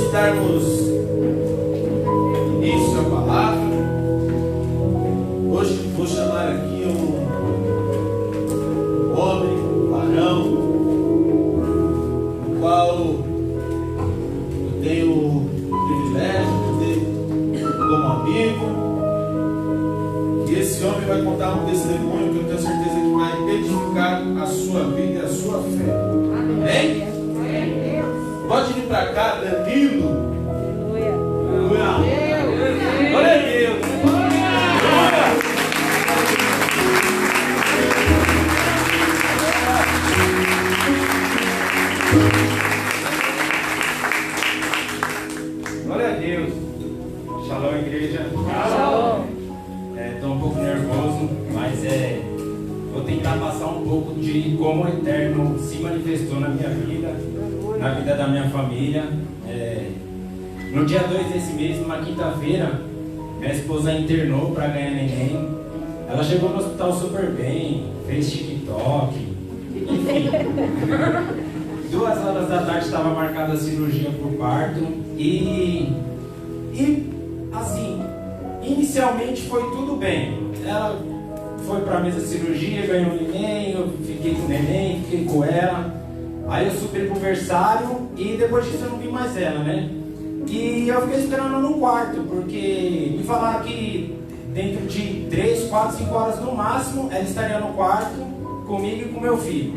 de darmos início à palavra, hoje vou chamar aqui um homem, um varão, o qual eu tenho o privilégio de ter como amigo. E esse homem vai contar um testemunho que eu tenho certeza que vai edificar a sua vida e a sua fé. Amém? Pode vir para cá, Danilo. Aleluia. Glória a Deus. Glória a Deus. Shalom, igreja. Shalom. Estou um pouco nervoso, mas vou tentar passar um pouco de como o Eterno se manifestou na minha vida, na vida da minha família. No dia 2 desse mês, numa quinta-feira, minha esposa internou para ganhar neném. Ela chegou no hospital super bem, fez TikTok, enfim. 2 horas da tarde estava marcada a cirurgia por parto e assim, inicialmente foi tudo bem. Ela foi para a mesa de cirurgia, ganhou o neném, eu fiquei com o neném, fiquei com ela. Aí eu subi pro berçário e depois disso eu não vi mais ela, né? E eu fiquei esperando no quarto, porque me falaram que dentro de 3, 4, 5 horas no máximo ela estaria no quarto comigo e com meu filho.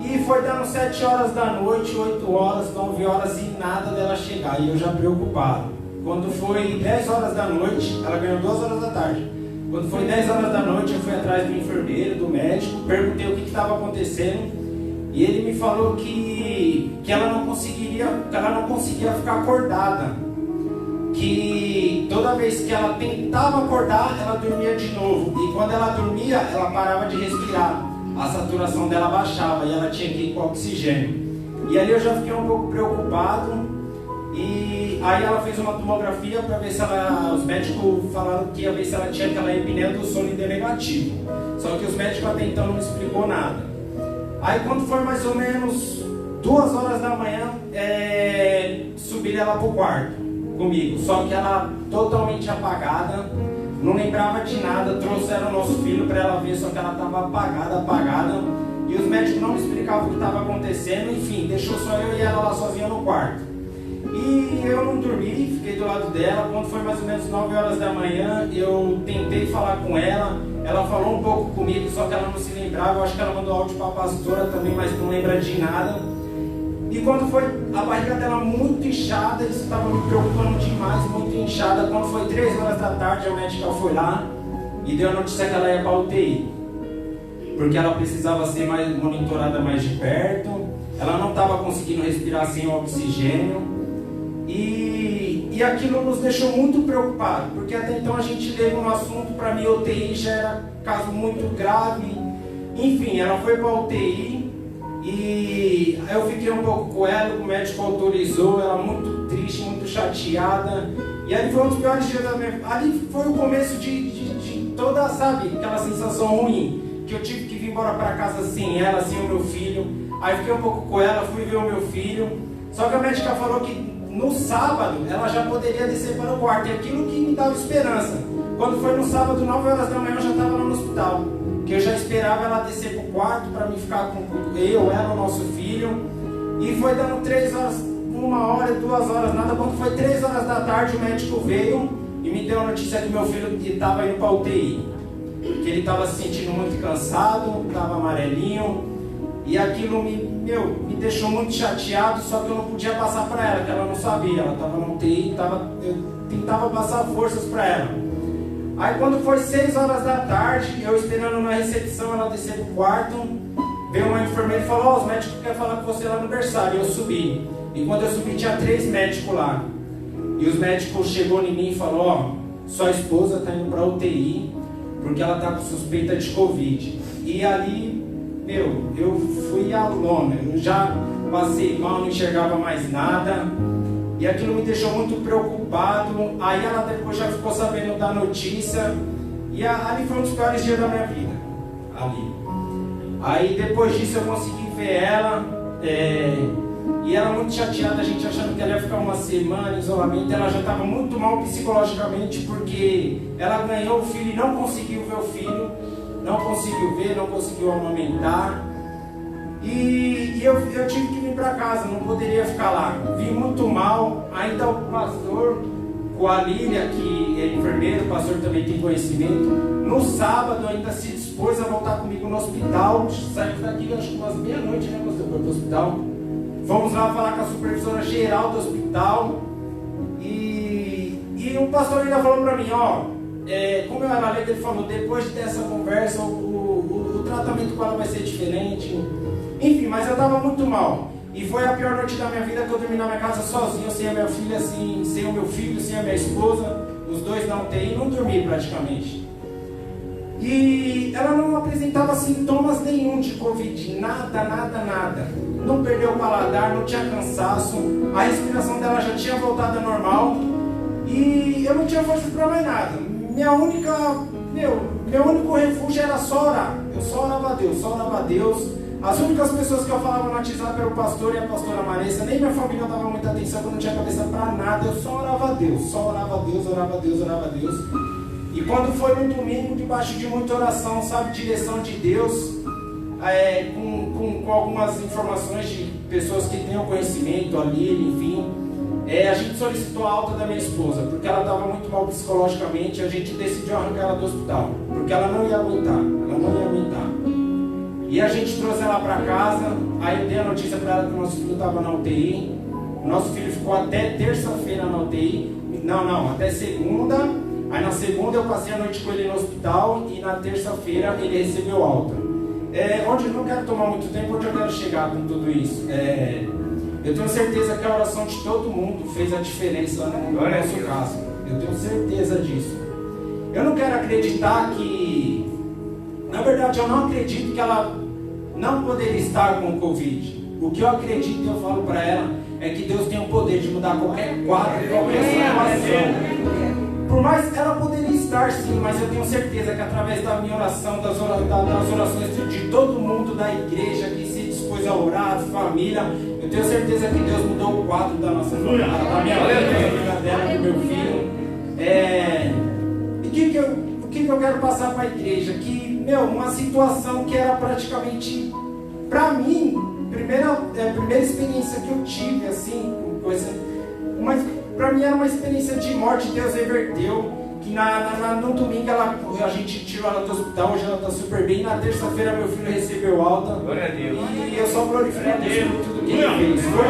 E foi dando 7 horas da noite, 8 horas, 9 horas e nada dela chegar. E eu já preocupado. Quando foi 10 horas da noite, ela ganhou 2 horas da tarde. Quando foi 10 horas da noite, eu fui atrás do enfermeiro, do médico, perguntei o que estava acontecendo. E ele me falou que ela não conseguia ficar acordada. Que toda vez que ela tentava acordar, ela dormia de novo. E quando ela dormia, ela parava de respirar. A saturação dela baixava e ela tinha que ir com oxigênio. E ali eu já fiquei um pouco preocupado. E aí ela fez uma tomografia para ver se os médicos falaram que ia ver se ela tinha aquela apneia do sono e deu negativo. Só que os médicos até então não me explicou nada. Aí quando foi mais ou menos 2 horas da manhã, subi ela pro quarto comigo. Só que ela totalmente apagada, não lembrava de nada. Trouxeram o nosso filho para ela ver, só que ela estava apagada. E os médicos não me explicavam o que estava acontecendo. Enfim, deixou só eu e ela lá sozinha no quarto. E eu não dormi, fiquei do lado dela. Quando foi mais ou menos 9 horas da manhã, eu tentei falar com ela. Ela falou um pouco comigo, só que ela não se lembrava. Eu acho que ela mandou áudio para a pastora também, mas não lembra de nada. E quando foi a barriga dela muito inchada, isso estava me preocupando demais, muito inchada. Quando foi 3 horas da tarde, a médica foi lá e deu a notícia que ela ia para a UTI. Porque ela precisava ser monitorada mais de perto. Ela não estava conseguindo respirar sem oxigênio. E aquilo nos deixou muito preocupados, porque até então a gente levou um assunto, para mim UTI já era caso muito grave. Enfim, ela foi para a UTI e eu fiquei um pouco com ela, o médico autorizou, ela muito triste, muito chateada. E ali foi um dos piores dias da minha vida. Ali foi o começo de toda, sabe, aquela sensação ruim, que eu tive que vir embora para casa sem ela, sem o meu filho. Aí fiquei um pouco com ela, fui ver o meu filho. Só que a médica falou que no sábado ela já poderia descer para o quarto, e aquilo que me dava esperança. Quando foi no sábado, 9 horas da manhã, eu já estava lá no hospital, que eu já esperava ela descer para o quarto para me ficar com eu, ela, o nosso filho. E foi dando 3 horas, 1 hora, 2 horas, nada. Quando foi 3 horas da tarde, o médico veio e me deu a notícia que meu filho estava indo para a UTI, que ele estava se sentindo muito cansado, estava amarelinho. E aquilo me deixou muito chateado, só que eu não podia passar para ela, que ela não sabia. Ela estava no UTI, eu tentava passar forças para ela. Aí quando foi 6 horas da tarde, eu esperando na recepção, ela descer pro quarto, veio uma enfermeira e falou: os médicos querem falar com você lá no berçário. Eu subi. E quando eu subi tinha 3 médicos lá. E os médicos chegou em mim e falou: sua esposa está indo para a UTI, porque ela está com suspeita de Covid. E ali, eu fui à lona, eu já passei mal, não enxergava mais nada. E aquilo me deixou muito preocupado. Aí ela depois já ficou sabendo da notícia. E ali foi um dos piores dias da minha vida. Ali. Aí depois disso eu consegui ver ela. E ela muito chateada, a gente achando que ela ia ficar uma semana em isolamento. Ela já estava muito mal psicologicamente, porque ela ganhou o filho e não conseguiu ver o filho. Não conseguiu ver, não conseguiu amamentar. E eu tive que vir para casa, não poderia ficar lá. Vim muito mal, ainda o pastor, com a Lília, que é enfermeiro, o pastor também tem conhecimento. No sábado ainda se dispôs a voltar comigo no hospital. Saímos daqui, acho que umas meia-noite, né, pastor, para o hospital. Fomos lá falar com a supervisora geral do hospital. E o pastor ainda falou para mim, como eu era leigo, ele falou, depois dessa conversa, o tratamento com ela vai ser diferente. Enfim, mas eu estava muito mal. E foi a pior noite da minha vida, que eu dormi na minha casa sozinho, sem a minha filha, sem o meu filho, sem a minha esposa. Os dois na UTI, não dormi praticamente. E ela não apresentava sintomas nenhum de Covid, nada. Não perdeu o paladar, não tinha cansaço, a respiração dela já tinha voltado ao normal. E eu não tinha forças para mais nada. Meu único refúgio era só orar. Eu só orava a Deus. As únicas pessoas que eu falava no WhatsApp eram o pastor e a pastora Marissa. Nem minha família dava muita atenção, porque eu não tinha cabeça para nada. Eu só orava a Deus, orava a Deus. E quando foi no domingo, debaixo de muita oração, direção de Deus, com algumas informações de pessoas que tenham conhecimento ali, enfim, a gente solicitou a alta da minha esposa, porque ela estava muito mal psicologicamente. A gente decidiu arrancar ela do hospital, porque ela não ia aguentar. E a gente trouxe ela para casa. Aí eu dei a notícia para ela que o nosso filho estava na UTI. O nosso filho ficou até terça-feira na UTI. Não, até segunda. Aí na segunda eu passei a noite com ele no hospital. E na terça-feira ele recebeu alta. Onde eu não quero tomar muito tempo, onde eu quero chegar com tudo isso? Eu tenho certeza que a oração de todo mundo fez a diferença no nosso caso. Eu tenho certeza disso. Eu não quero acreditar que... Na verdade, eu não acredito que ela não poderia estar com o Covid. O que eu acredito e eu falo para ela é que Deus tem o poder de mudar qualquer quadro, qualquer situação. Por mais ela poderia estar sim, mas eu tenho certeza que através da minha oração, das orações de todo mundo da igreja que se dispôs a orar, família, eu tenho certeza que Deus mudou o quadro da nossa família, da minha vida, dela, do meu filho. E o que eu quero passar para a igreja? Que uma situação que era praticamente, para mim, primeira experiência que eu tive, assim, mas para mim era uma experiência de morte. Deus reverteu, que no domingo a gente tirou ela do hospital, hoje ela está super bem. Na terça-feira meu filho recebeu alta. Glória a Deus. E eu só glorifico a Deus por tudo que ele fez. Foi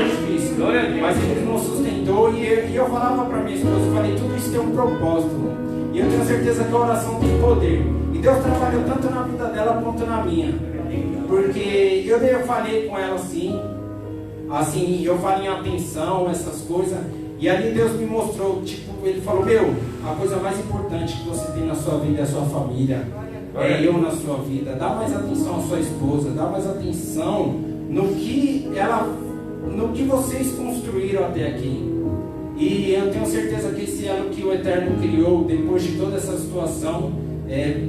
difícil, mas ele nos sustentou. E eu falava para minha esposa, eu falei, tudo isso tem um propósito. E eu tenho certeza que a oração tem poder. E Deus trabalhou tanto na vida dela quanto na minha. Porque eu falei com ela assim, eu falei em atenção, essas coisas. E ali Deus me mostrou, ele falou, a coisa mais importante que você tem na sua vida é a sua família. É eu na sua vida. Dá mais atenção à sua esposa, dá mais atenção no que vocês construíram até aqui. E eu tenho certeza que esse ano que o Eterno criou, depois de toda essa situação,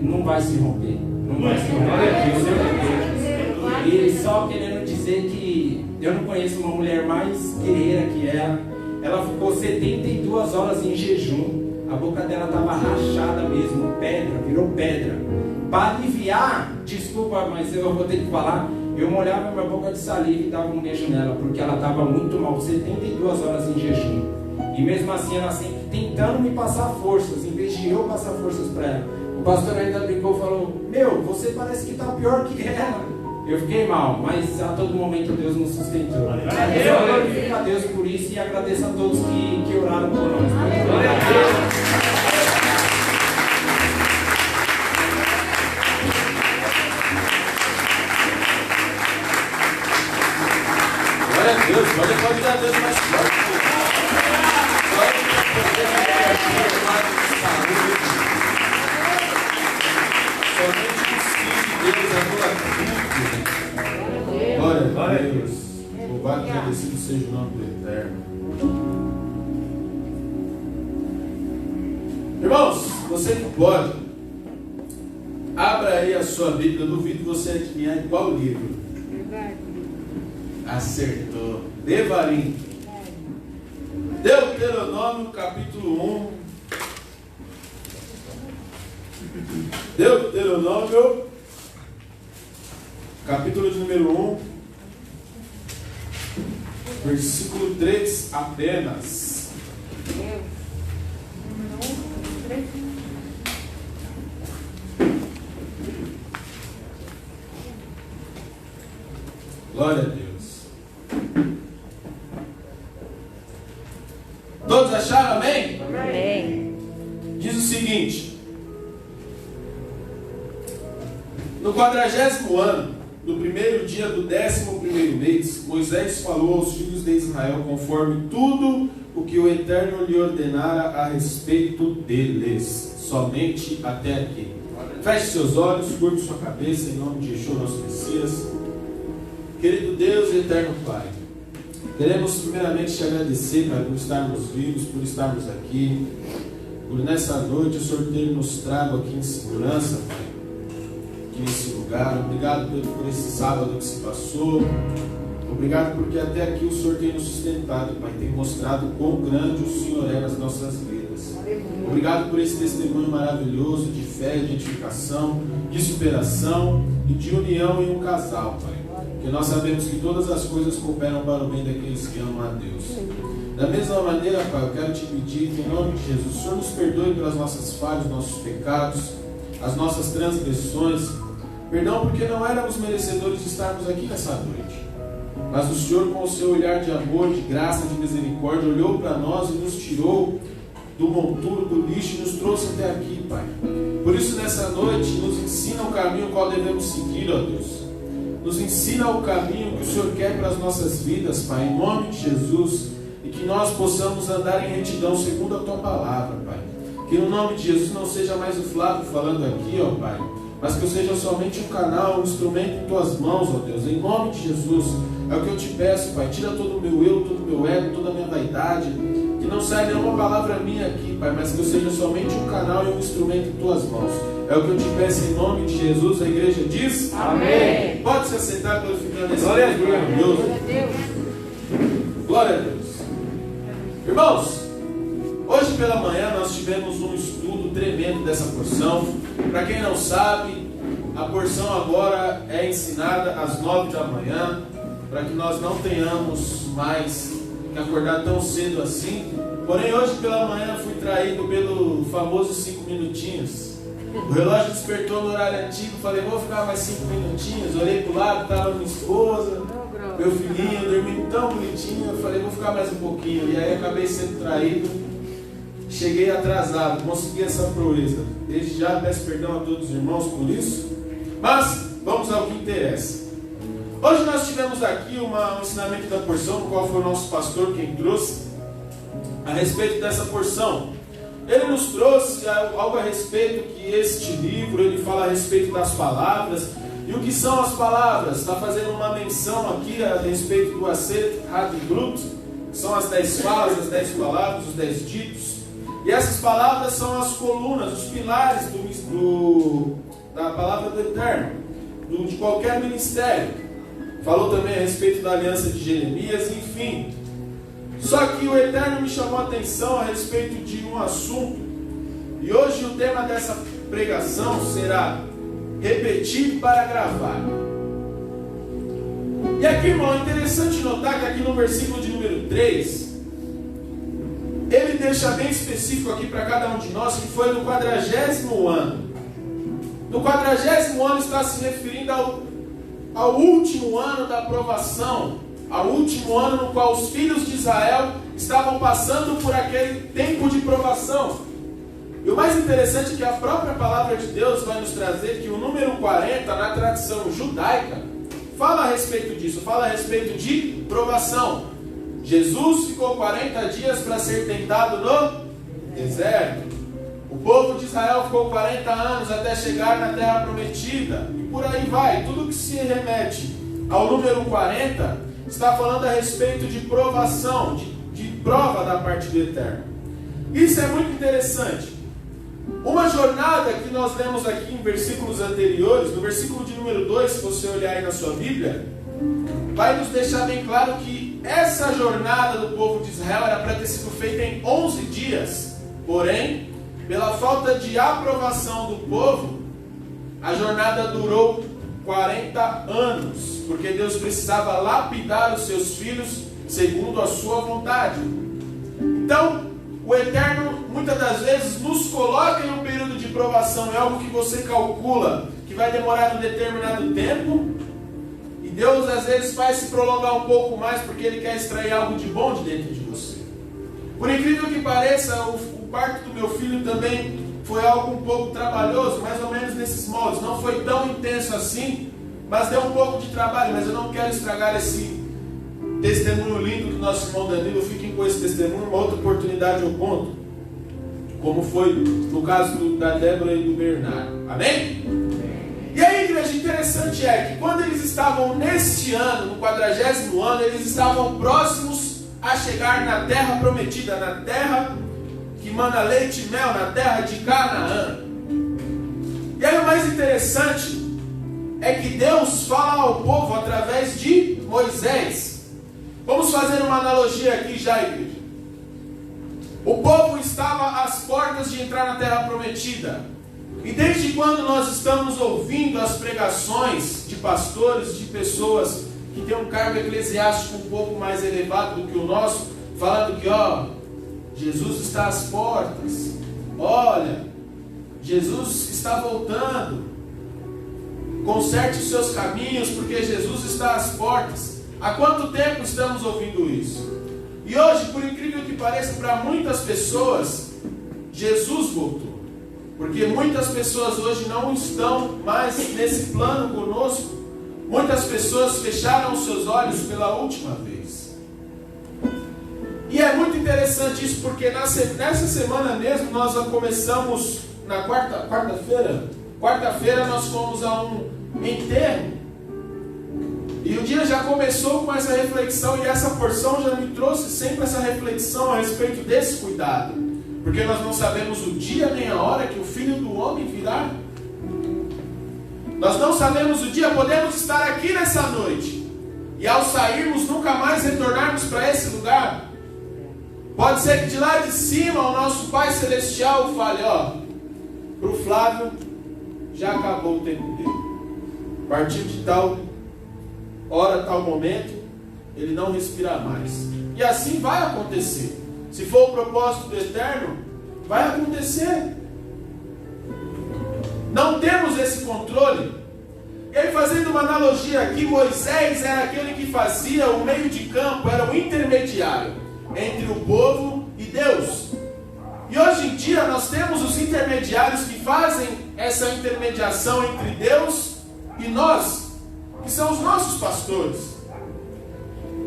não vai se romper. Não vai se romper. E só querendo dizer que eu não conheço uma mulher mais guerreira que ela. Ela ficou 72 horas em jejum. A boca dela estava rachada mesmo, virou pedra. Para aliviar, desculpa, mas eu vou ter que falar, eu molhava minha boca de saliva e dava um beijo nela, porque ela estava muito mal, 72 horas em jejum. E mesmo assim ela sempre tentando me passar forças, em vez de eu passar forças para ela. O pastor ainda brincou e falou, você parece que está pior que ela. Eu fiquei mal, mas a todo momento Deus nos sustentou. Eu glorifico a Deus por isso e agradeço a todos que oraram por nós. Glória a Deus. Glória a Deus, pode dar a Deus mais forte. Glória a Deus. Louvado e agradecido seja o nome do Eterno. Irmãos, você que pode, abra aí a sua Bíblia. Eu duvido você adivinhar em qual livro. Acertou. Devarim. Deuteronômio capítulo 1. Deuteronômio capítulo de número 1, versículo 3 apenas. Glória a Deus. Todos acharam, amém? Amém. Diz o seguinte: no 40º ano, no primeiro dia do 11º mês, Moisés falou aos filhos de Israel conforme tudo o que o Eterno lhe ordenara a respeito deles, somente até aqui. Feche seus olhos, curte sua cabeça, em nome de Yeshua, nosso Messias. Querido Deus e Eterno Pai, queremos primeiramente te agradecer, Pai, por estarmos vivos, por estarmos aqui, por nessa noite o Senhor ter nos trago aqui em segurança, Pai, aqui nesse lugar. Obrigado por esse sábado que se passou. Obrigado porque até aqui o Senhor tem nos sustentado, Pai, tem mostrado quão grande o Senhor é nas nossas vidas. Obrigado por esse testemunho maravilhoso de fé, de edificação, de superação e de união em um casal, Pai. Porque nós sabemos que todas as coisas cooperam para o bem daqueles que amam a Deus. Da mesma maneira, Pai, eu quero te pedir que em nome de Jesus, o Senhor nos perdoe pelas nossas falhas, nossos pecados, as nossas transgressões. Perdão porque não éramos merecedores de estarmos aqui nessa noite. Mas o Senhor, com o seu olhar de amor, de graça, de misericórdia, olhou para nós e nos tirou do monturo, do lixo e nos trouxe até aqui, Pai. Por isso, nessa noite, nos ensina o caminho qual devemos seguir, ó Deus. Nos ensina o caminho que o Senhor quer para as nossas vidas, Pai, em nome de Jesus. E que nós possamos andar em retidão segundo a Tua palavra, Pai. Que no nome de Jesus não seja mais o Flávio falando aqui, ó Pai, mas que eu seja somente um canal, um instrumento em Tuas mãos, ó Deus, em nome de Jesus. É o que eu te peço, Pai. Tira todo o meu eu, todo o meu ego, toda a minha vaidade. Que não saia nenhuma palavra minha aqui, Pai, mas que eu seja somente um canal e um instrumento em Tuas mãos. É o que eu te peço em nome de Jesus. A igreja diz: Amém. Pode se assentar glorificando esse Glória a Deus Deus. maravilhoso. Glória a Deus. Irmãos, hoje pela manhã nós tivemos um estudo tremendo dessa porção. Para quem não sabe, a porção agora é ensinada às 9 da manhã, para que nós não tenhamos mais que acordar tão cedo assim. Porém, hoje pela manhã fui traído pelo famoso 5 minutinhos. O relógio despertou no horário antigo, falei, vou ficar mais 5 minutinhos. Olhei para o lado, estava minha esposa, meu filhinho, dormindo tão bonitinho. Eu falei, vou ficar mais um pouquinho. E aí acabei sendo traído. Cheguei atrasado, consegui essa proeza. Desde já peço perdão a todos os irmãos por isso. Mas vamos ao que interessa. Hoje nós tivemos aqui um ensinamento da porção, no qual foi o nosso pastor quem trouxe, a respeito dessa porção. Ele nos trouxe algo a respeito que este livro, ele fala a respeito das palavras. E o que são as palavras? Está fazendo uma menção aqui a respeito do Aseret Hadbrut, que são as 10 falas, as 10 palavras, os 10 ditos. E essas palavras são as colunas, os pilares da palavra do Eterno, de qualquer ministério. Falou também a respeito da aliança de Jeremias, enfim. Só que o Eterno me chamou a atenção a respeito de um assunto. E hoje o tema dessa pregação será repetir para gravar. E aqui, irmão, é interessante notar que aqui no versículo de número 3, ele deixa bem específico aqui para cada um de nós que foi no 40º ano. No 40º ano está se referindo ao último ano da aprovação, ao último ano no qual os filhos de Israel estavam passando por aquele tempo de provação. E o mais interessante é que a própria palavra de Deus vai nos trazer que o número 40, na tradição judaica, fala a respeito disso, fala a respeito de provação. Jesus ficou 40 dias para ser tentado no deserto. O povo de Israel ficou 40 anos até chegar na terra prometida. E por aí vai. Tudo que se remete ao número 40 está falando a respeito de provação, de prova da parte do Eterno. Isso é muito interessante. Uma jornada que nós lemos aqui em versículos anteriores, no versículo de número 2, se você olhar aí na sua Bíblia, vai nos deixar bem claro que essa jornada do povo de Israel era para ter sido feita em 11 dias. Porém, pela falta de aprovação do povo, a jornada durou 40 anos, porque Deus precisava lapidar os seus filhos segundo a sua vontade. Então, o Eterno muitas das vezes nos coloca em um período de provação, é algo que você calcula que vai demorar um determinado tempo, e Deus às vezes faz se prolongar um pouco mais porque Ele quer extrair algo de bom de dentro de você. Por incrível que pareça, o parto do meu filho também foi algo um pouco trabalhoso, mais ou menos nesses moldes. Não foi tão intenso assim, mas deu um pouco de trabalho. Mas eu não quero estragar esse testemunho lindo do nosso irmão Danilo. Fiquem com esse testemunho, uma outra oportunidade eu conto, como foi no caso da Débora e do Bernardo. Amém? E aí, igreja, interessante é que quando eles estavam neste ano, no 40º ano, eles estavam próximos a chegar na terra prometida, na terra que mana leite e mel, na terra de Canaã. E aí o mais interessante é que Deus fala ao povo através de Moisés. Vamos fazer uma analogia aqui já, igreja. O povo estava às portas de entrar na terra prometida. E desde quando nós estamos ouvindo as pregações de pastores, de pessoas que têm um cargo eclesiástico um pouco mais elevado do que o nosso, falando que, Jesus está às portas, olha, Jesus está voltando, conserte os seus caminhos, porque Jesus está às portas. Há quanto tempo estamos ouvindo isso? E hoje, por incrível que pareça, para muitas pessoas, Jesus voltou. Porque muitas pessoas hoje não estão mais nesse plano conosco. Muitas pessoas fecharam os seus olhos pela última vez. E é muito interessante isso, porque nessa semana mesmo nós começamos, na quarta-feira nós fomos a um enterro. E o dia já começou com essa reflexão, e essa porção já me trouxe sempre essa reflexão a respeito desse cuidado. Porque nós não sabemos o dia nem a hora que o Filho do Homem virá. Nós não sabemos o dia, podemos estar aqui nessa noite, e ao sairmos nunca mais retornarmos para esse lugar. Pode ser que de lá de cima o nosso Pai Celestial fale, para o Flávio já acabou o tempo dele. A partir de tal hora, tal momento, ele não respira mais. E assim vai acontecer. Se for o propósito do Eterno, vai acontecer. Não temos esse controle. E aí, fazendo uma analogia aqui, Moisés era aquele que fazia o meio de campo, era o intermediário entre o povo e Deus. E hoje em dia nós temos os intermediários que fazem essa intermediação entre Deus e nós, que são os nossos pastores.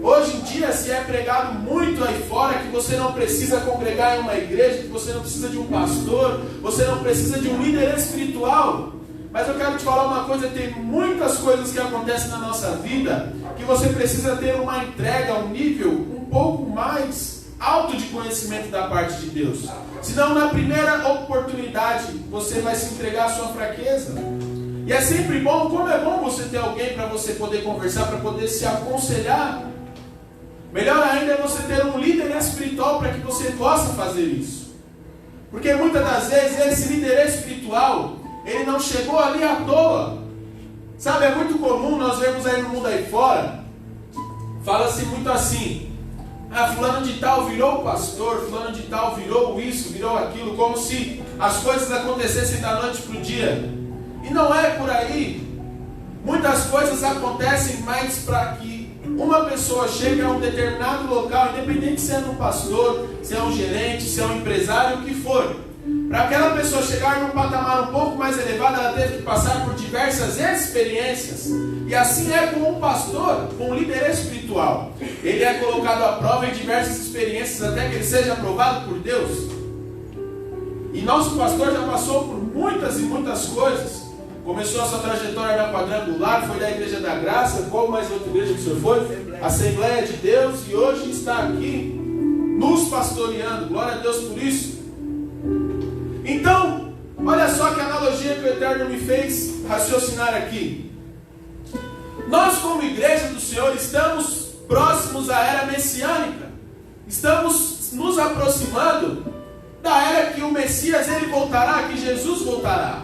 Hoje em dia se é pregado muito aí fora que você não precisa congregar em uma igreja, que você não precisa de um pastor, você não precisa de um líder espiritual. Mas eu quero te falar uma coisa, tem muitas coisas que acontecem na nossa vida que você precisa ter uma entrega, um nível um pouco mais alto de conhecimento da parte de Deus. Senão na primeira oportunidade você vai se entregar à sua fraqueza. E é sempre bom, como é bom você ter alguém para você poder conversar, para poder se aconselhar. Melhor ainda é você ter um líder espiritual para que você possa fazer isso. Porque muitas das vezes esse líder espiritual, ele não chegou ali à toa. Sabe, é muito comum nós vermos aí no mundo aí fora, fala-se muito assim, fulano de tal virou pastor, fulano de tal virou isso, virou aquilo, como se as coisas acontecessem da noite para o dia. E não é por aí. Muitas coisas acontecem mais para que uma pessoa chegue a um determinado local, independente se é um pastor, se é um gerente, se é um empresário, o que for. Para aquela pessoa chegar num patamar um pouco mais elevado, ela teve que passar por diversas experiências. E assim é com um pastor, com um líder espiritual. Ele é colocado à prova em diversas experiências até que ele seja aprovado por Deus. E nosso pastor já passou por muitas e muitas coisas. Começou a sua trajetória na Quadrangular, foi da Igreja da Graça. Qual mais outra igreja que o senhor foi? Assembleia de Deus. E hoje está aqui nos pastoreando. Glória a Deus por isso. Então, olha só que analogia que o Eterno me fez raciocinar aqui. Nós, como igreja do Senhor, estamos próximos à era messiânica. Estamos nos aproximando da era que o Messias ele voltará, que Jesus voltará.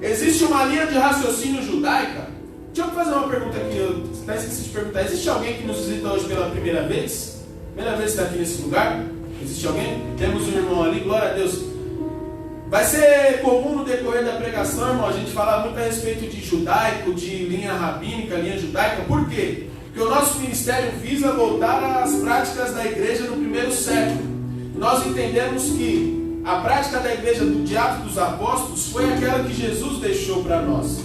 Existe uma linha de raciocínio judaica. Deixa eu fazer uma pergunta aqui, eu até esqueci de perguntar. Existe alguém que nos visita hoje pela primeira vez? Primeira vez que está aqui nesse lugar? Existe alguém? Temos um irmão ali, glória a Deus. Vai ser comum no decorrer da pregação, irmão, a gente falar muito a respeito de judaico, de linha rabínica, linha judaica. Por quê? Porque o nosso ministério visa voltar às práticas da igreja no primeiro século. Nós entendemos que a prática da igreja de Atos dos Apóstolos foi aquela que Jesus deixou para nós.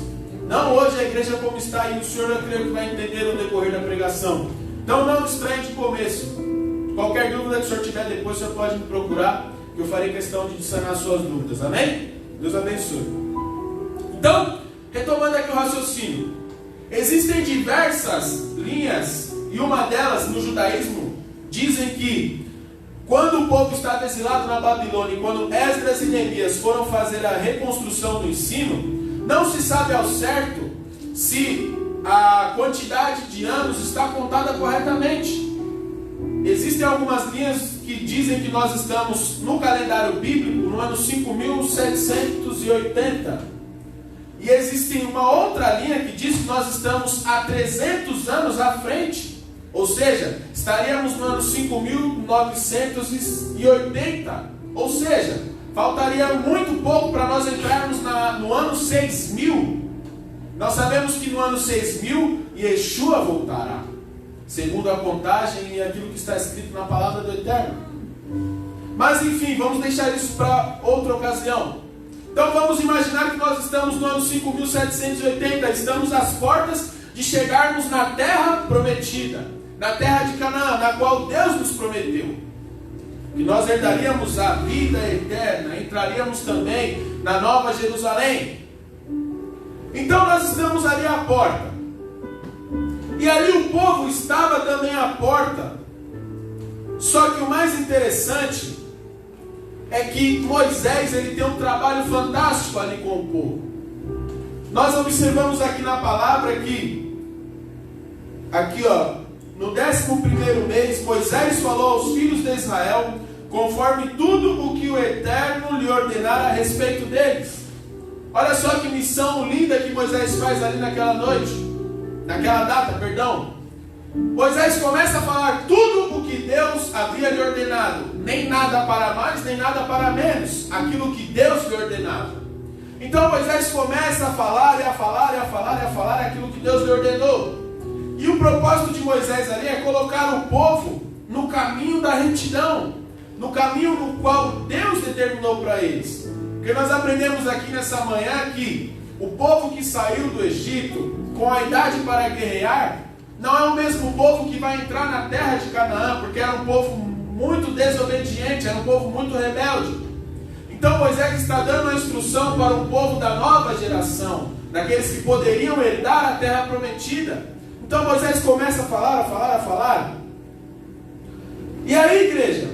Não hoje a igreja como está aí, o senhor eu creio que vai entender no decorrer da pregação. Então não estranhe de começo. Qualquer dúvida que o senhor tiver depois, o senhor pode me procurar, que eu farei questão de sanar suas dúvidas. Amém? Deus abençoe. Então, retomando aqui o raciocínio. Existem diversas linhas, e uma delas no judaísmo dizem que quando o povo está exilado na Babilônia e quando Esdras e Neemias foram fazer a reconstrução do ensino, não se sabe ao certo se a quantidade de anos está contada corretamente. Existem algumas linhas que dizem que nós estamos no calendário bíblico no ano 5780. E existe uma outra linha que diz que nós estamos há 300 anos à frente. Ou seja, estaríamos no ano 5980. Ou seja, faltaria muito pouco para nós entrarmos no ano 6000. Nós sabemos que no ano 6000 Yeshua voltará, segundo a contagem e aquilo que está escrito na palavra do Eterno. Mas enfim, vamos deixar isso para outra ocasião. Então vamos imaginar que nós estamos no ano 5780, estamos às portas de chegarmos na terra prometida, na terra de Canaã, na qual Deus nos prometeu. Que nós herdaríamos a vida eterna, entraríamos também na Nova Jerusalém. Então nós estamos ali à porta. E ali o povo estava também à porta. Só que o mais interessante é que Moisés ele tem um trabalho fantástico ali com o povo. Nós observamos aqui na palavra que, aqui ó, no 11º mês, Moisés falou aos filhos de Israel, conforme tudo o que o Eterno lhe ordenara a respeito deles. Olha só que missão linda que Moisés faz ali naquela noite, naquela data, perdão. Moisés começa a falar tudo o que Deus havia lhe ordenado, nem nada para mais, nem nada para menos, aquilo que Deus lhe ordenava. Então Moisés começa a falar, e a falar, e a falar, e a falar aquilo que Deus lhe ordenou. E o propósito de Moisés ali é colocar o povo no caminho da retidão, no caminho no qual Deus determinou para eles. Porque nós aprendemos aqui nessa manhã que o povo que saiu do Egito com a idade para guerrear não é o mesmo povo que vai entrar na terra de Canaã, porque era um povo muito desobediente, era um povo muito rebelde. Então Moisés está dando uma instrução para o povo da nova geração, daqueles que poderiam herdar a terra prometida. Então Moisés começa a falar, a falar, a falar. E aí, igreja,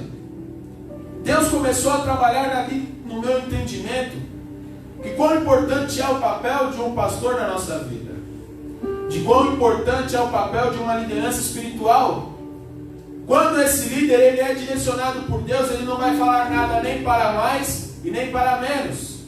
Deus começou a trabalhar ali no meu entendimento que quão importante é o papel de um pastor na nossa vida, de quão importante é o papel de uma liderança espiritual. Quando esse líder ele é direcionado por Deus, ele não vai falar nada nem para mais e nem para menos.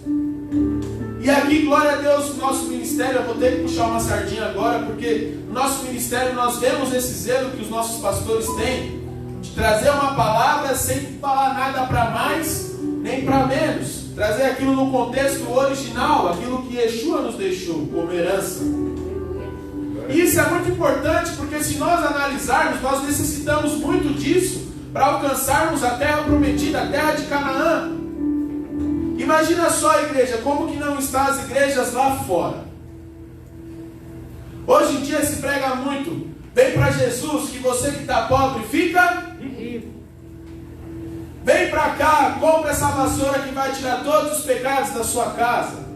E aqui, glória a Deus, no nosso ministério, eu vou ter que puxar uma sardinha agora, porque no nosso ministério nós vemos esse zelo que os nossos pastores têm, de trazer uma palavra sem falar nada para mais nem para menos, trazer aquilo no contexto original, aquilo que Yeshua nos deixou como herança. E isso é muito importante, porque se nós analisarmos, nós necessitamos muito disso para alcançarmos a terra prometida, a terra de Canaã. Imagina só, igreja, como que não estão as igrejas lá fora. Hoje em dia se prega muito, vem para Jesus que você que está pobre fica rico. Vem para cá, compra essa vassoura que vai tirar todos os pecados da sua casa.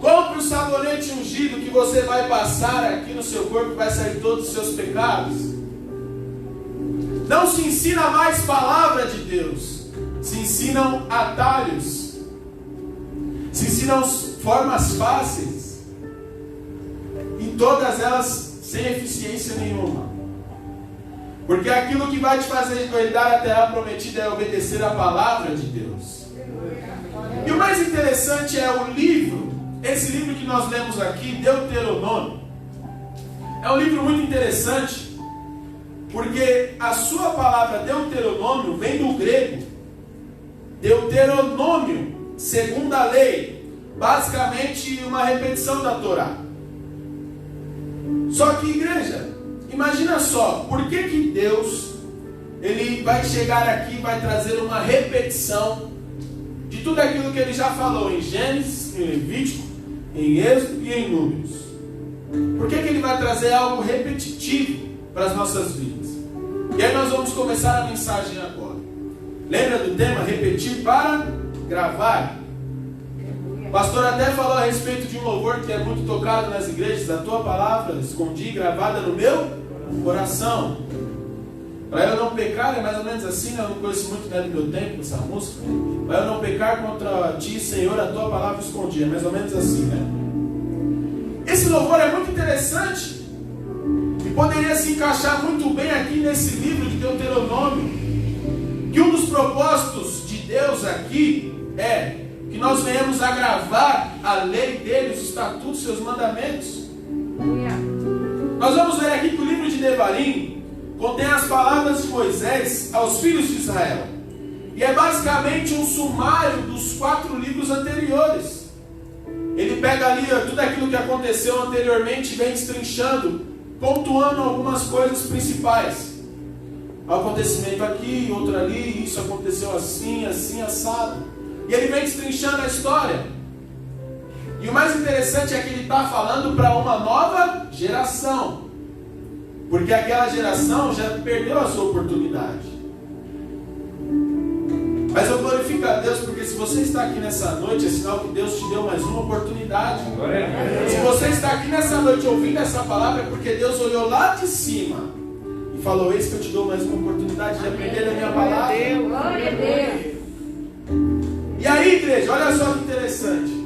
Compre o sabonete ungido que você vai passar aqui no seu corpo e vai sair todos os seus pecados. Não se ensina mais palavra de Deus, se ensinam atalhos, se ensinam formas fáceis. E todas elas sem eficiência nenhuma. Porque aquilo que vai te fazer herdar a terra prometida é obedecer a palavra de Deus. E o mais interessante é o livro, esse livro que nós lemos aqui, Deuteronômio. É um livro muito interessante, porque a sua palavra Deuteronômio vem do grego. Deuteronômio, segundo a lei, basicamente uma repetição da Torá. Só que, igreja, imagina só, por que Deus ele vai chegar aqui e vai trazer uma repetição de tudo aquilo que ele já falou em Gênesis, em Levítico, em Êxodo e em Números? Por que ele vai trazer algo repetitivo para as nossas vidas? E aí nós vamos começar a mensagem agora. Lembra do tema? Repetir para gravar. O pastor até falou a respeito de um louvor que é muito tocado nas igrejas. A tua palavra escondi gravada no meu coração. Para eu não pecar, é mais ou menos assim, né? Eu não conheço muito, né, do meu tempo essa música. Para eu não pecar contra ti, Senhor, a tua palavra escondi. É mais ou menos assim, né? Esse louvor é muito interessante e poderia se encaixar muito bem aqui nesse livro de Deuteronômio, que um dos propósitos de Deus aqui é que nós venhamos a gravar a lei dele, os estatutos, seus mandamentos. Nós vamos ver aqui que o livro de Devarim contém as palavras de Moisés aos filhos de Israel. E é basicamente um sumário dos 4 livros anteriores. Ele pega ali tudo aquilo que aconteceu anteriormente e vem destrinchando, pontuando algumas coisas principais. Um acontecimento aqui, outro ali, isso aconteceu assim, assim, assado. E ele vem destrinchando a história. E o mais interessante é que ele está falando para uma nova geração. Porque aquela geração já perdeu a sua oportunidade. Mas eu glorifico a Deus, porque se você está aqui nessa noite, é sinal que Deus te deu mais uma oportunidade. Se você está aqui nessa noite ouvindo essa palavra, é porque Deus olhou lá de cima e falou: eis que eu te dou mais uma oportunidade de aprender da minha palavra. Glória a Deus. E aí, igreja, olha só que interessante.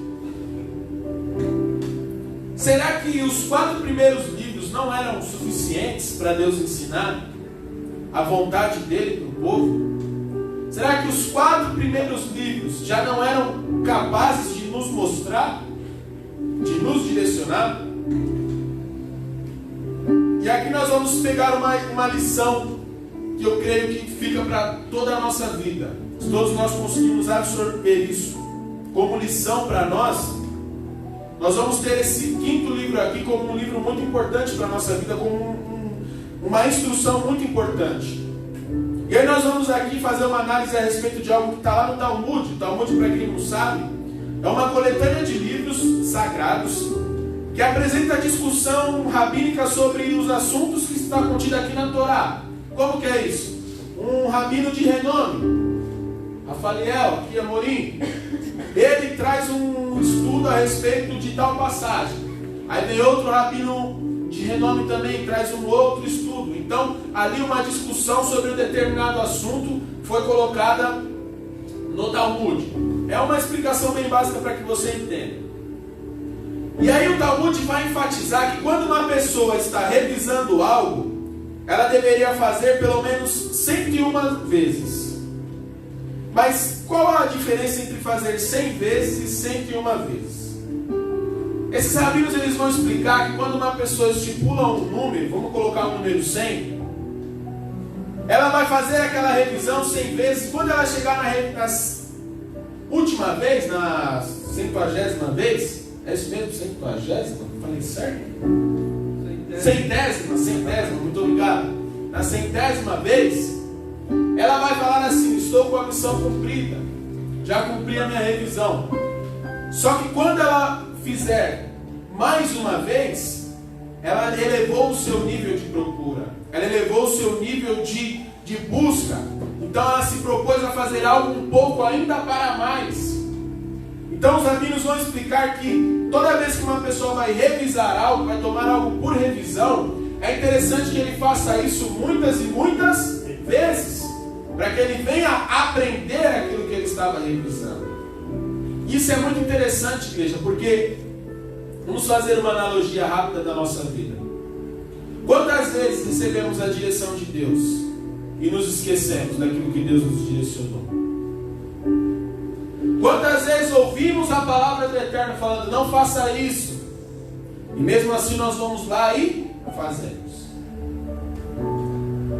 Será que os 4 primeiros livros não eram suficientes para Deus ensinar a vontade dele para o povo? Será que os 4 primeiros livros já não eram capazes de nos mostrar, de nos direcionar? E aqui nós vamos pegar uma lição que eu creio que fica para toda a nossa vida. Se todos nós conseguimos absorver isso como lição para nós, nós vamos ter esse 5º livro aqui como um livro muito importante para a nossa vida, como uma instrução muito importante. E aí nós vamos aqui fazer uma análise a respeito de algo que está lá no Talmud. O Talmud, para quem não sabe, é uma coletânea de livros sagrados que apresenta a discussão rabínica sobre os assuntos que está contido aqui na Torá. Como que é isso? Um rabino de renome, Rafaliel, aqui Amorim, ele traz um estudo a respeito de tal passagem. Aí vem outro rabino de renome também, traz um outro estudo. Então, ali uma discussão sobre um determinado assunto foi colocada no Talmud. É uma explicação bem básica para que você entenda. E aí o Talmud vai enfatizar que quando uma pessoa está revisando algo, ela deveria fazer pelo menos 101 vezes. Mas qual a diferença entre fazer 100 vezes e 101 vezes? Esses rabinos eles vão explicar que quando uma pessoa estipula um número, vamos colocar o número 100, ela vai fazer aquela revisão 100 vezes. Quando ela chegar na última vez, na 100ª vez, é isso mesmo, 100ª? Falei certo? 100ª, muito obrigado. Na 100ª vez, ela vai falar assim: estou com a missão cumprida, já cumpri a minha revisão. Só que quando ela fizer mais uma vez, ela elevou o seu nível de procura, ela elevou o seu nível de busca. Então ela se propôs a fazer algo um pouco ainda para mais. Então os rabinos vão explicar que toda vez que uma pessoa vai revisar algo, vai tomar algo por revisão, é interessante que ele faça isso muitas e muitas vezes, para que ele venha aprender aquilo que ele estava revisando. Isso é muito interessante, igreja, porque Vamos fazer uma analogia rápida da nossa vida. Quantas vezes recebemos a direção de Deus e nos esquecemos daquilo que Deus nos direcionou? Quantas vezes ouvimos a palavra do Eterno falando, não faça isso, e mesmo assim nós vamos lá e fazemos?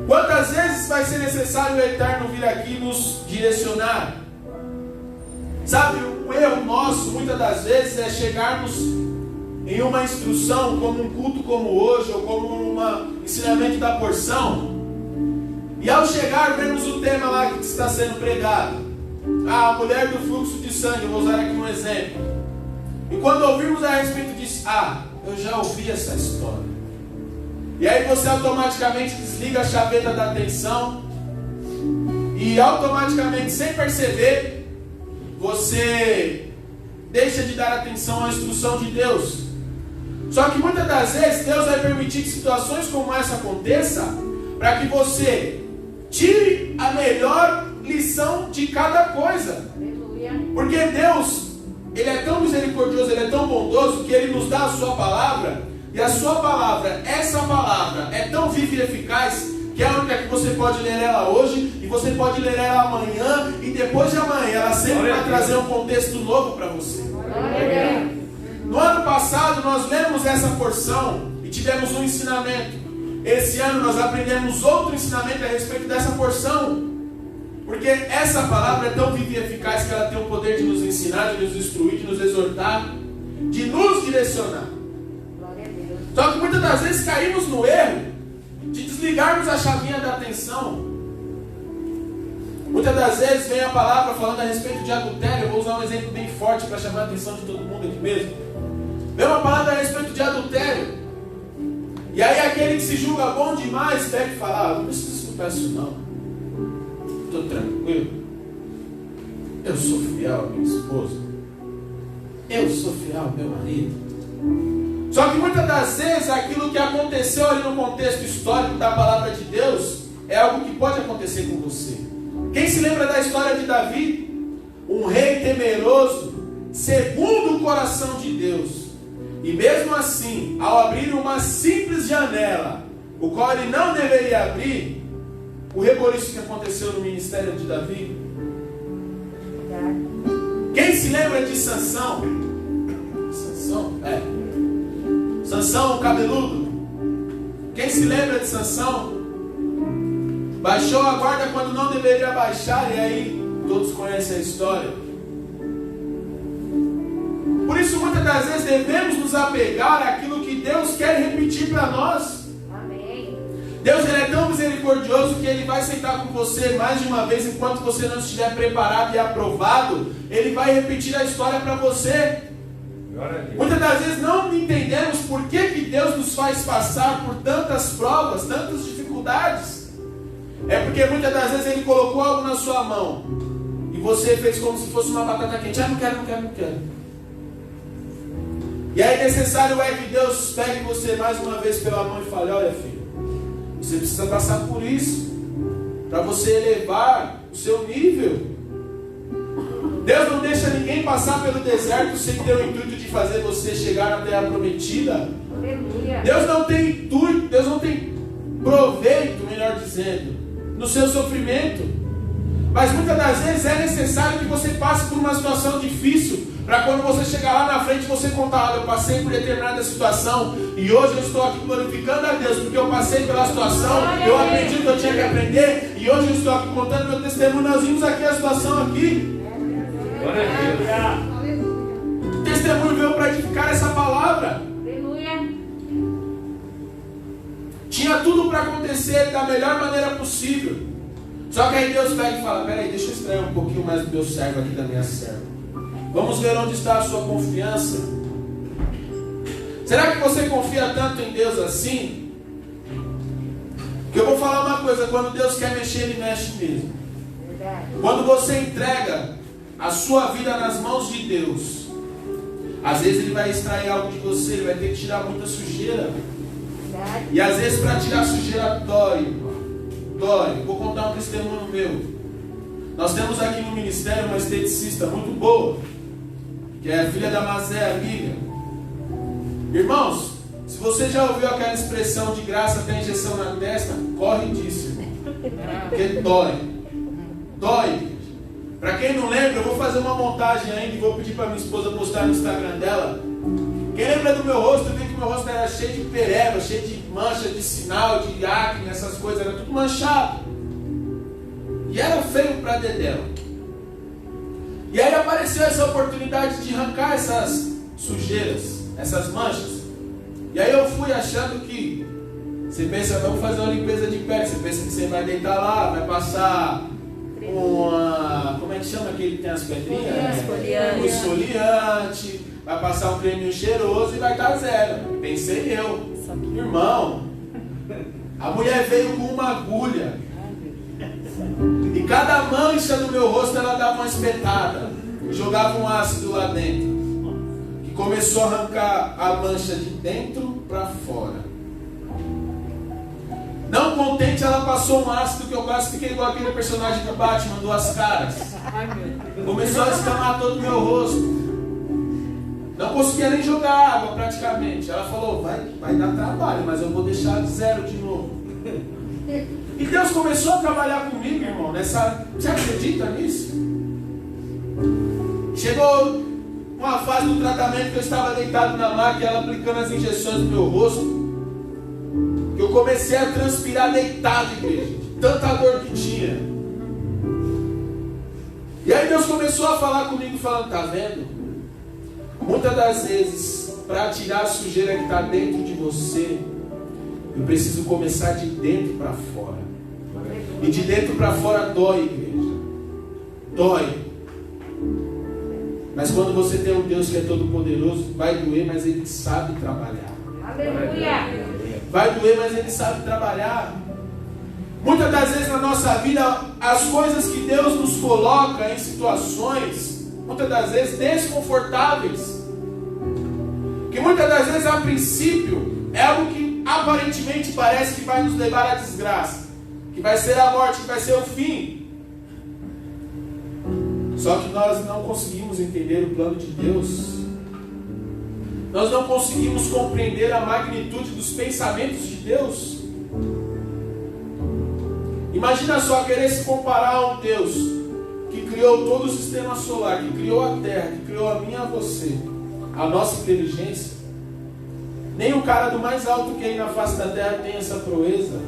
Quantas vezes vai ser necessário o Eterno vir aqui nos direcionar? Sabe, o erro nosso muitas das vezes é chegarmos em uma instrução, como um culto como hoje, ou como um ensinamento da porção, e ao chegar vemos o tema lá que está sendo pregado, a mulher do fluxo de sangue, eu vou usar aqui um exemplo, e quando ouvirmos a respeito disso, eu já ouvi essa história, e aí você automaticamente desliga a chaveta da atenção, e automaticamente, sem perceber, você deixa de dar atenção à instrução de Deus. Só que muitas das vezes Deus vai permitir que situações como essa aconteça para que você tire a melhor lição de cada coisa. Porque Deus, Ele é tão misericordioso, Ele é tão bondoso que Ele nos dá a sua palavra, e a sua palavra, essa palavra é tão viva e eficaz que é a única que você pode ler ela hoje, e você pode ler ela amanhã, e depois de amanhã ela sempre vai trazer um contexto novo para você. No ano passado nós lemos essa porção e tivemos um ensinamento. Esse ano nós aprendemos outro ensinamento a respeito dessa porção, porque essa palavra é tão viva e eficaz que ela tem o poder de nos ensinar, de nos instruir, de nos exortar, de nos direcionar. Só que muitas das vezes caímos no erro de desligarmos a chavinha da atenção. Muitas das vezes vem a palavra falando a respeito de adultério. Eu vou usar um exemplo bem forte para chamar a atenção de todo mundo aqui mesmo. Vem uma palavra a respeito de adultério, e aí aquele que se julga bom demais pega e fala, não preciso estudar isso não, estou tranquilo, eu sou fiel à minha esposa, eu sou fiel ao meu marido. Só que muitas das vezes aquilo que aconteceu ali no contexto histórico da palavra de Deus é algo que pode acontecer com você. Quem se lembra da história de Davi? Um rei temeroso, segundo o coração de Deus. E mesmo assim, ao abrir uma simples janela, o qual ele não deveria abrir, o reboliço que aconteceu no ministério de Davi. Quem se lembra de Sansão? Sansão, cabeludo. Quem se lembra de Sansão? Baixou a guarda quando não deveria baixar, e aí todos conhecem a história. Por isso, muitas das vezes, devemos nos apegar àquilo que Deus quer repetir para nós. Amém. Deus, Ele é tão misericordioso que Ele vai sentar com você mais de uma vez, enquanto você não estiver preparado e aprovado, Ele vai repetir a história para você. Muitas das vezes não entendemos por que Deus nos faz passar por tantas provas, tantas dificuldades. É porque muitas das vezes Ele colocou algo na sua mão e você fez como se fosse uma batata quente. Não quero. E aí necessário é que Deus pegue você mais uma vez pela mão e fale, olha filho, você precisa passar por isso, para você elevar o seu nível. Deus não deixa ninguém passar pelo deserto sem ter o intuito de fazer você chegar na terra prometida. Deus não tem intuito, Deus não tem proveito, melhor dizendo, no seu sofrimento. Mas muitas das vezes é necessário que você passe por uma situação difícil, para quando você chegar lá na frente você contar, olha, eu passei por determinada situação e hoje eu estou aqui glorificando a Deus porque eu passei pela situação, eu aprendi o que eu tinha que aprender e hoje eu estou aqui contando meu testemunho. Nós vimos aqui a situação aqui. O testemunho veio para edificar essa palavra. Tinha tudo para acontecer da melhor maneira possível. Só que aí Deus pega e fala, peraí, deixa eu extrair um pouquinho mais do meu servo aqui, da minha serva. Vamos ver onde está a sua confiança. Será que você confia tanto em Deus assim? Que eu vou falar uma coisa, quando Deus quer mexer, Ele mexe mesmo. Quando você entrega a sua vida nas mãos de Deus, às vezes Ele vai extrair algo de você, Ele vai ter que tirar muita sujeira. E às vezes para tirar sujeira dói. Vou contar um testemunho meu. Nós temos aqui no ministério uma esteticista muito boa, que é a filha da Mazé, amiga. Irmãos, se você já ouviu aquela expressão de graça até injeção na testa, corre disso, irmão. Porque dói. Dói. Para quem não lembra, eu vou fazer uma montagem ainda e vou pedir para minha esposa postar no Instagram dela. Quem lembra do meu rosto, eu vi que meu rosto era cheio de pereba, cheio de mancha, de sinal, de acne, essas coisas, era tudo manchado. E era feio para dedéu. E aí apareceu essa oportunidade de arrancar essas sujeiras, essas manchas. E aí eu fui achando que você pensa, vamos fazer uma limpeza de pele. Você pensa que você vai deitar lá, vai passar uma... Como é que chama aquele que tem as pedrinhas? Um esfoliante. Vai passar um creminho cheiroso e vai estar zero. Pensei eu. Irmão, a mulher veio com uma agulha. E cada mancha do meu rosto ela dava uma espetada. E jogava um ácido lá dentro. Que começou a arrancar a mancha de dentro para fora. Não contente, ela passou um ácido que eu quase fiquei igual aquele personagem do Batman, Duas Caras. Começou a escamar todo o meu rosto. Não conseguia nem jogar água praticamente. Ela falou, vai dar trabalho, mas eu vou deixar zero de novo. E Deus começou a trabalhar comigo, irmão. Você acredita nisso? Chegou uma fase do tratamento que eu estava deitado na maca e ela aplicando as injeções no meu rosto. Que eu comecei a transpirar deitado, igreja. De tanta dor que tinha. E aí Deus começou a falar comigo, falando, tá vendo? Muitas das vezes, para tirar a sujeira que está dentro de você, eu preciso começar de dentro para fora. E de dentro para fora dói, igreja. Dói. Mas quando você tem um Deus que é todo poderoso, vai doer, mas Ele sabe trabalhar. Aleluia. Vai doer, mas Ele sabe trabalhar. Muitas das vezes na nossa vida, as coisas que Deus nos coloca em situações, muitas das vezes desconfortáveis, que muitas das vezes a princípio é algo que aparentemente parece que vai nos levar à desgraça, que vai ser a morte, que vai ser o fim. Só que nós não conseguimos entender o plano de Deus. Nós não conseguimos compreender a magnitude dos pensamentos de Deus. Imagina só querer se comparar a um Deus que criou todo o sistema solar, que criou a Terra, que criou a mim e a você, a nossa inteligência. Nem o cara do mais alto que aí na face da Terra tem essa proeza.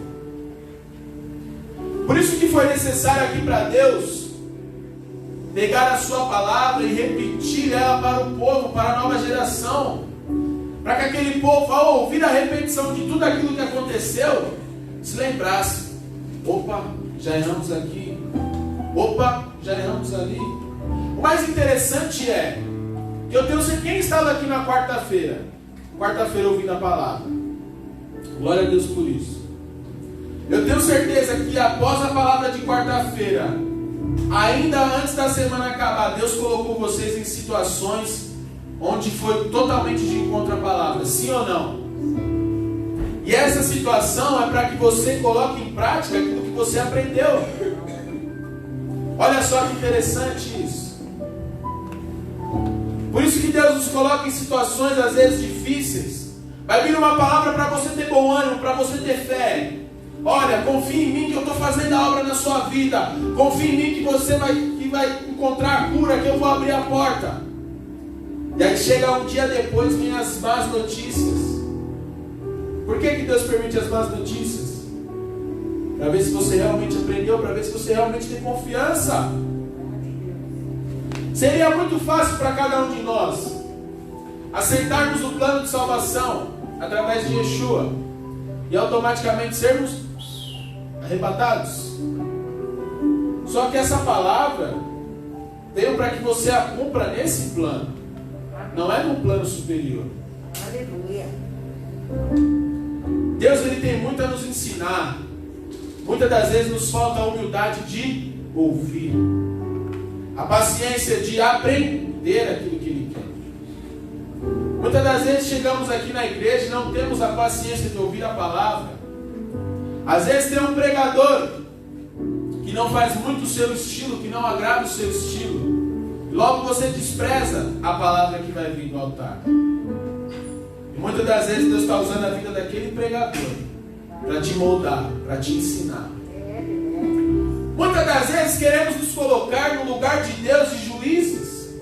Por isso que foi necessário aqui para Deus pegar a sua palavra e repetir ela para o povo, para a nova geração, para que aquele povo, ao ouvir a repetição de tudo aquilo que aconteceu, se lembrasse: opa, já erramos aqui, opa, já erramos ali. O mais interessante é que eu tenho certeza, quem estava aqui na quarta-feira ouvindo a palavra, glória a Deus por isso. Eu tenho certeza que após a palavra de quarta-feira, ainda antes da semana acabar, Deus colocou vocês em situações onde foi totalmente de encontro à palavra, sim ou não? E essa situação é para que você coloque em prática aquilo que você aprendeu. Olha só que interessante isso. Por isso que Deus nos coloca em situações às vezes difíceis. Vai vir uma palavra para você ter bom ânimo, para você ter fé. Olha, confia em mim que eu estou fazendo a obra na sua vida. Confia em mim que você vai encontrar a cura, que eu vou abrir a porta. E aí chega um dia depois, vem as más notícias. Por que Deus permite as más notícias? Para ver se você realmente aprendeu, para ver se você realmente tem confiança. Seria muito fácil para cada um de nós aceitarmos o plano de salvação através de Yeshua e automaticamente sermos arrebatados. Só que essa palavra veio para que você a cumpra nesse plano, não é num plano superior. Aleluia. Deus, ele tem muito a nos ensinar. Muitas das vezes nos falta a humildade de ouvir, a paciência de aprender aquilo que Ele quer. Muitas das vezes chegamos aqui na igreja e não temos a paciência de ouvir a palavra. Às vezes tem um pregador que não faz muito o seu estilo, que não agrada o seu estilo. Logo você despreza a palavra que vai vir do altar. E muitas das vezes Deus está usando a vida daquele pregador para te moldar, para te ensinar. Muitas das vezes queremos nos colocar no lugar de Deus e juízes.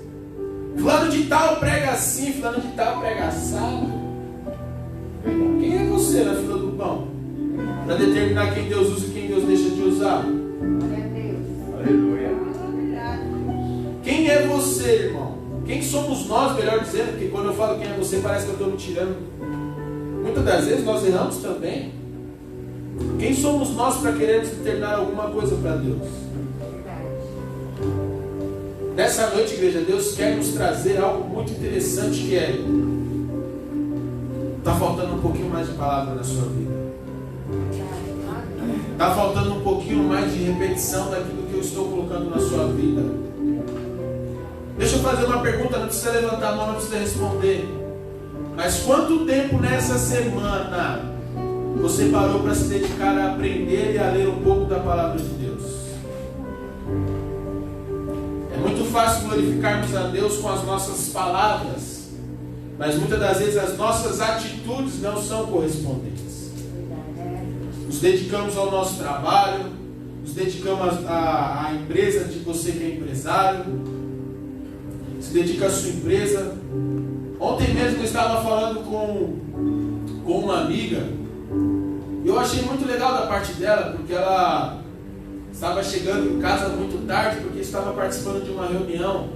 Fulano de tal prega assim, fulano de tal prega assado. Quem é você na fila do pão? Para determinar quem Deus usa e quem Deus deixa de usar. Aleluia. Quem é você, irmão? Quem somos nós, melhor dizendo? Porque quando eu falo quem é você, parece que eu estou me tirando. Muitas das vezes nós erramos também. Quem somos nós para querermos determinar alguma coisa para Deus? Nessa noite, igreja, Deus quer nos trazer algo muito interessante, que é: está faltando um pouquinho mais de palavra na sua vida. Está faltando um pouquinho mais de repetição daquilo que eu estou colocando na sua vida. Deixa eu fazer uma pergunta, não precisa levantar a mão, não precisa responder. Mas quanto tempo nessa semana você parou para se dedicar a aprender e a ler um pouco da palavra de Deus? É muito fácil glorificarmos a Deus com as nossas palavras, mas muitas das vezes as nossas atitudes não são correspondentes. Nos dedicamos ao nosso trabalho, nos dedicamos à empresa de você que é empresário, se dedica à sua empresa. Ontem mesmo eu estava falando com uma amiga, e eu achei muito legal da parte dela, porque ela estava chegando em casa muito tarde, porque estava participando de uma reunião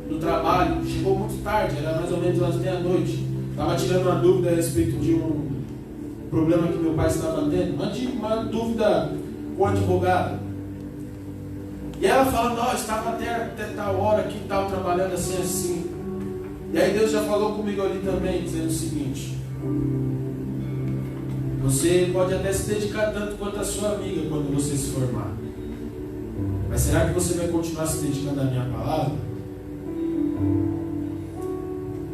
do trabalho. Chegou muito tarde, era mais ou menos às meia-noite. Estava tirando uma dúvida a respeito de um problema que meu pai estava tendo, uma dúvida com o advogado. E ela falando: ó, estava até tal hora que estava trabalhando assim. E aí Deus já falou comigo ali também, dizendo o seguinte: você pode até se dedicar tanto quanto a sua amiga quando você se formar, mas será que você vai continuar se dedicando à minha palavra?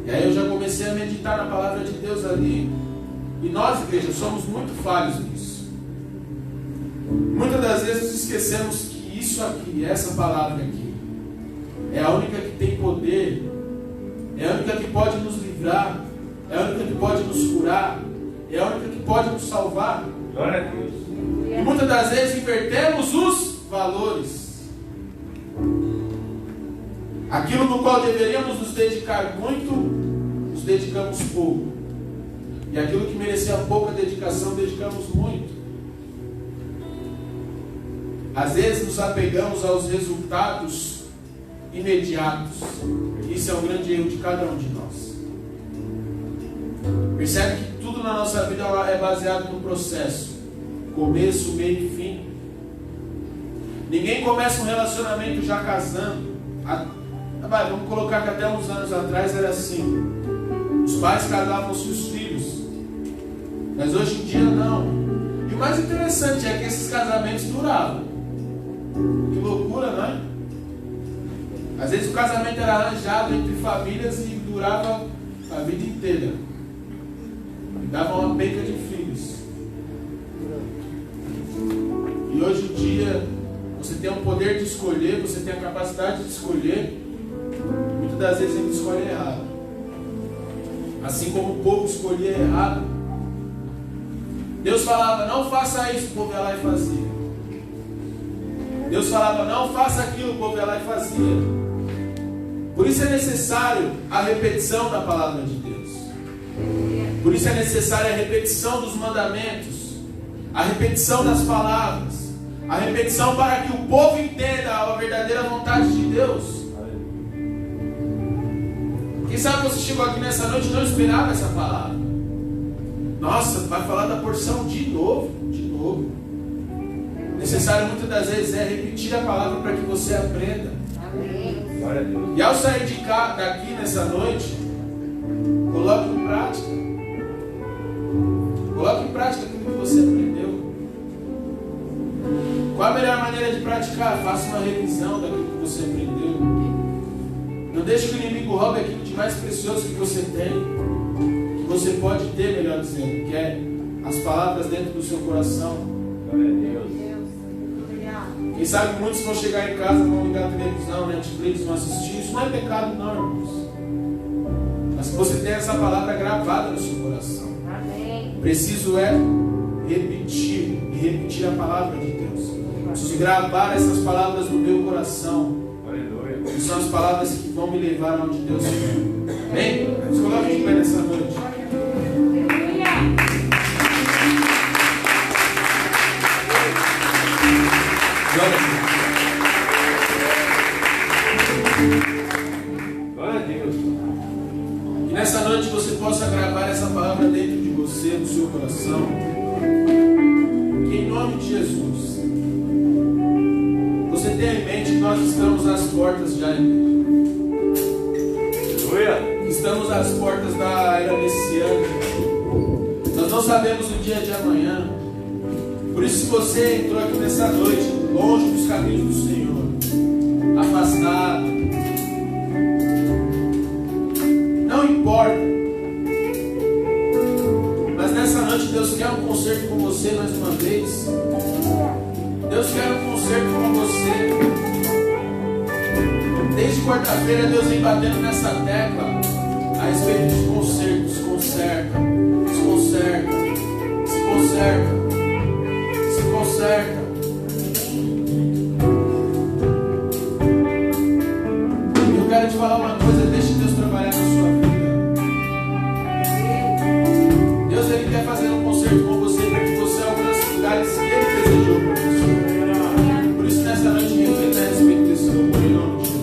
E aí eu já comecei a meditar na palavra de Deus ali. E nós, igreja, somos muito falhos nisso. Muitas das vezes esquecemos que isso aqui, essa palavra aqui, é a única que tem poder, é a única que pode nos livrar, é a única que pode nos curar, é a única que pode nos salvar. Glória a Deus. E muitas das vezes invertemos os valores. Aquilo no qual deveríamos nos dedicar muito, nos dedicamos pouco. E aquilo que merecia pouca dedicação, dedicamos muito. Às vezes nos apegamos aos resultados imediatos. Isso é um grande erro de cada um de nós. Percebe que tudo na nossa vida é baseado no processo. Começo, meio e fim. Ninguém começa um relacionamento já casando. Vamos colocar que até uns anos atrás era assim. Os pais casavam-se os filhos. Mas hoje em dia não. E o mais interessante é que esses casamentos duravam. Que loucura, não é? Às vezes o casamento era arranjado entre famílias e durava a vida inteira. E dava uma penca de filhos. E hoje em dia você tem o poder de escolher, você tem a capacidade de escolher. Muitas das vezes a gente escolhe errado. Assim como o povo escolhia errado. Deus falava: não faça isso, o povo ia lá e fazia. Deus falava: não faça aquilo, o povo ia lá e fazia. Por isso é necessário a repetição da palavra de Deus. Por isso é necessária a repetição dos mandamentos, a repetição das palavras, a repetição para que o povo entenda a verdadeira vontade de Deus. Quem sabe você chegou aqui nessa noite e não esperava essa palavra. Nossa, vai falar da porção de novo. Necessário muitas das vezes é repetir a palavra para que você aprenda. Amém. Glória a Deus. E ao sair daqui nessa noite, coloque em prática. Coloque em prática aquilo que você aprendeu. Qual a melhor maneira de praticar? Faça uma revisão daquilo que você aprendeu. Não deixe que o inimigo roube aquilo de mais precioso que você tem. Você pode ter, melhor dizendo, que é as palavras dentro do seu coração. Glória a Deus. Quem sabe muitos vão chegar em casa, vão ligar a televisão, Netflix, vão assistir. Isso não é pecado não, irmãos. Mas você tem essa palavra gravada no seu coração. Amém. Preciso repetir e repetir a palavra de Deus. Preciso gravar essas palavras no meu coração. Aleluia. Que são as palavras que vão me levar onde Deus quer. Amém? Se coloque de pé nessa noite. Aleluia. Glória a Deus. Que nessa noite você possa gravar essa palavra dentro de você, no seu coração. Que em nome de Jesus, você tenha em mente que nós estamos às portas já. Aleluia. Estamos às portas da era messiânica. Nós não sabemos o dia de amanhã. Por isso, se você entrou aqui nessa noite, longe dos caminhos do Senhor, afastado, não importa. Mas nessa noite Deus quer um concerto com você mais uma vez. Deus quer um concerto com você. Desde quarta-feira Deus vem batendo nessa tecla a respeito de concerto. Se conserta, se conserta, se conserta, se conserta. Eu quero te falar uma coisa, deixe Deus trabalhar na sua vida. Deus, Ele quer fazer um concerto com você para que você alcance os lugares que Ele desejou para você. Por isso, nessa noite, reflita a respeito desse louvor em nome de Jesus.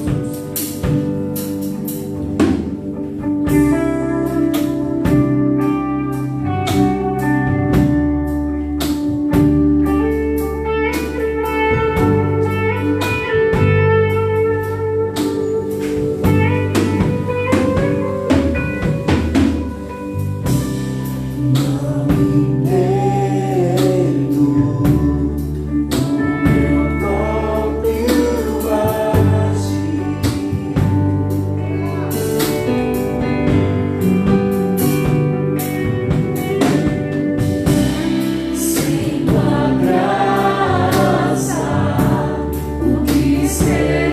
Seria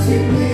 de mim.